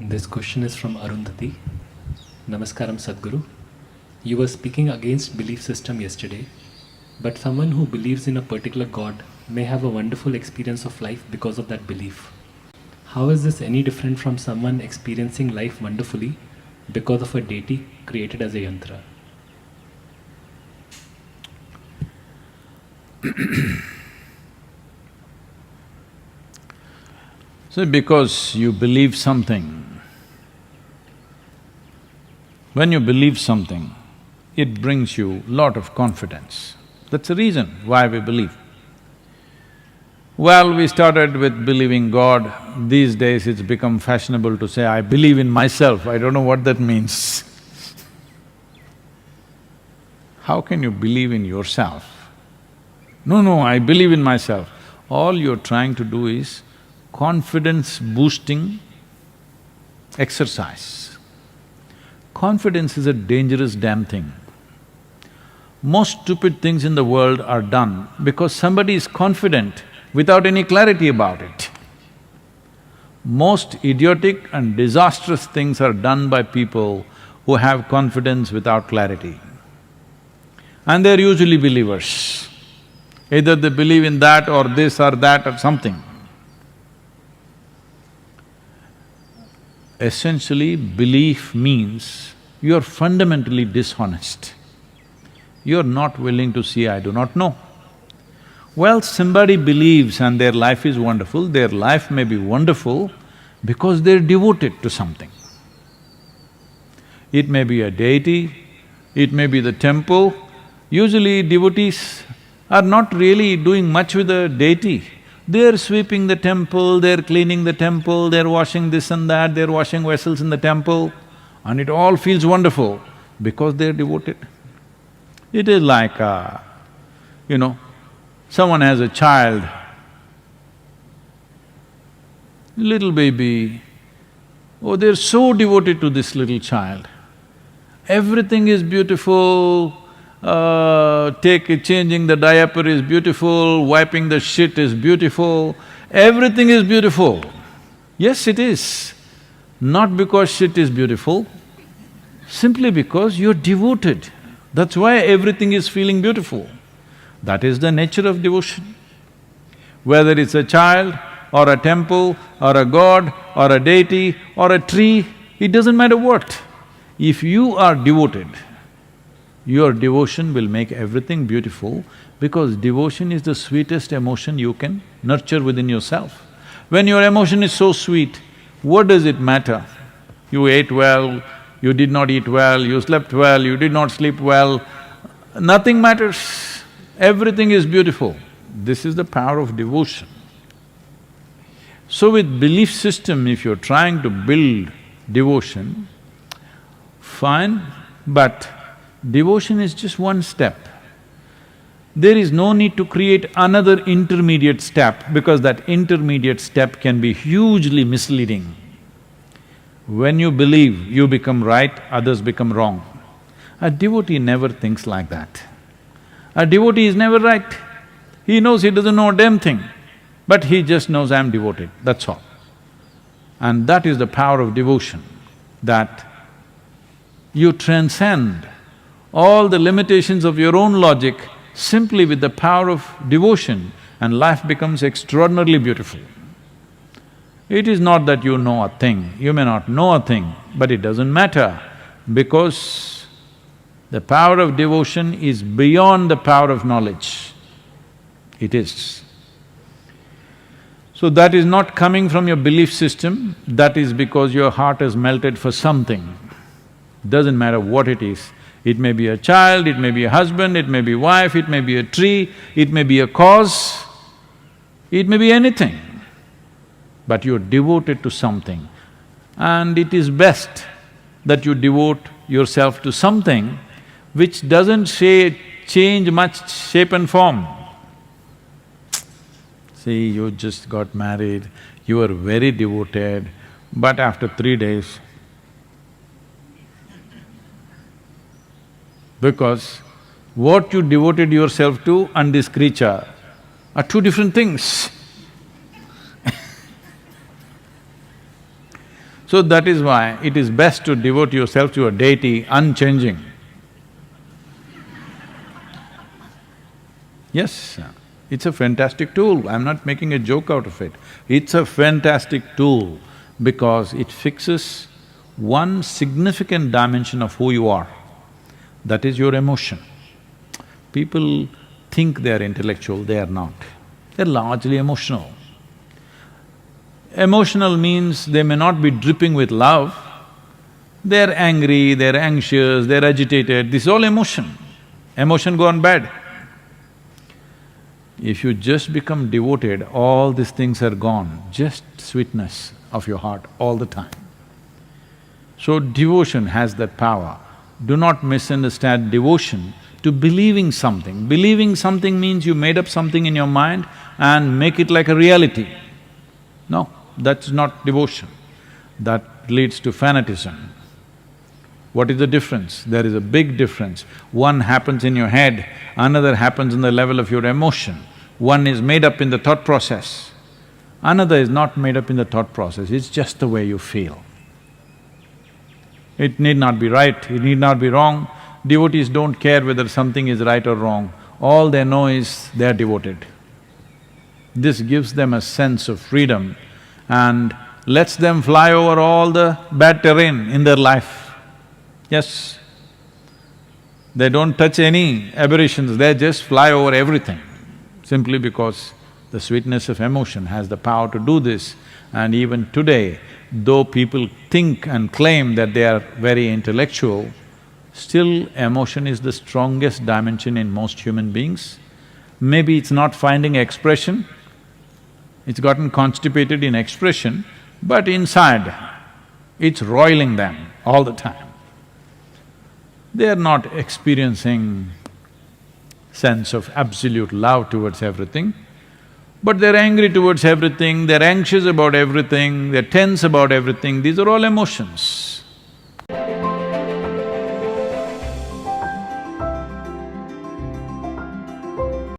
This question is from Arundhati. Namaskaram Sadhguru. You were speaking against belief system yesterday, but someone who believes in a particular God may have a wonderful experience of life because of that belief. How is this any different from someone experiencing life wonderfully because of a deity created as a yantra? So because you believe something, when you believe something, it brings you lot of confidence. That's the reason why we believe. Well, we started with believing God. These days it's become fashionable to say, I believe in myself. I don't know what that means. How can you believe in yourself? No, I believe in myself. All you're trying to do is confidence-boosting exercise. Confidence is a dangerous damn thing. Most stupid things in the world are done because somebody is confident without any clarity about it. Most idiotic and disastrous things are done by people who have confidence without clarity. And they're usually believers. Either they believe in that or this or that or something. Essentially, belief means you're fundamentally dishonest. You're not willing to see, I do not know. Well, somebody believes and their life is wonderful, their life may be wonderful because they're devoted to something. It may be a deity, it may be the temple. Usually devotees are not really doing much with the deity. They're sweeping the temple, they're cleaning the temple, they're washing this and that, they're washing vessels in the temple, and it all feels wonderful because they're devoted. It is like, someone has a child, little baby, oh, they're so devoted to this little child. Everything is beautiful, changing the diaper is beautiful, wiping the shit is beautiful, everything is beautiful. Yes, it is. Not because shit is beautiful, simply because you're devoted. That's why everything is feeling beautiful. That is the nature of devotion. Whether it's a child or a temple or a god or a deity or a tree, it doesn't matter what. If you are devoted, your devotion will make everything beautiful because devotion is the sweetest emotion you can nurture within yourself. When your emotion is so sweet, what does it matter? You ate well, you did not eat well, you slept well, you did not sleep well, nothing matters. Everything is beautiful. This is the power of devotion. So with belief system, if you're trying to build devotion, fine, but devotion is just one step. There is no need to create another intermediate step because that intermediate step can be hugely misleading. When you believe, you become right, others become wrong. A devotee never thinks like that. A devotee is never right. He knows he doesn't know a damn thing, but he just knows I'm devoted, that's all. And that is the power of devotion, that you transcend all the limitations of your own logic simply with the power of devotion, and life becomes extraordinarily beautiful. It is not that you know a thing, you may not know a thing, but it doesn't matter because the power of devotion is beyond the power of knowledge. It is. So that is not coming from your belief system, that is because your heart has melted for something. Doesn't matter what it is. It may be a child, it may be a husband, it may be a wife, it may be a tree, it may be a cause, it may be anything. But you're devoted to something. And it is best that you devote yourself to something which doesn't change much shape and form. See, you just got married, you were very devoted, but after 3 days, Because what you devoted yourself to and this creature are two different things. So that is why it is best to devote yourself to a deity unchanging. Yes, it's a fantastic tool, I'm not making a joke out of it. It's a fantastic tool because it fixes one significant dimension of who you are, that is your emotion. People think they are intellectual, they are not. They're largely emotional. Emotional means they may not be dripping with love, they're angry, they're anxious, they're agitated, this is all emotion. Emotion gone bad. If you just become devoted, all these things are gone, just sweetness of your heart all the time. So devotion has that power. Do not misunderstand devotion to believing something. Believing something means you made up something in your mind and make it like a reality. No, that's not devotion. That leads to fanaticism. What is the difference? There is a big difference. One happens in your head, another happens in the level of your emotion. One is made up in the thought process, another is not made up in the thought process, it's just the way you feel. It need not be right, it need not be wrong. Devotees don't care whether something is right or wrong, all they know is they are devoted. This gives them a sense of freedom and lets them fly over all the bad terrain in their life. Yes, they don't touch any aberrations, they just fly over everything, simply because the sweetness of emotion has the power to do this. And even today, though people think and claim that they are very intellectual, still emotion is the strongest dimension in most human beings. Maybe it's not finding expression, it's gotten constipated in expression, but inside, it's roiling them all the time. They are not experiencing sense of absolute love towards everything, but they're angry towards everything, they're anxious about everything, they're tense about everything, these are all emotions.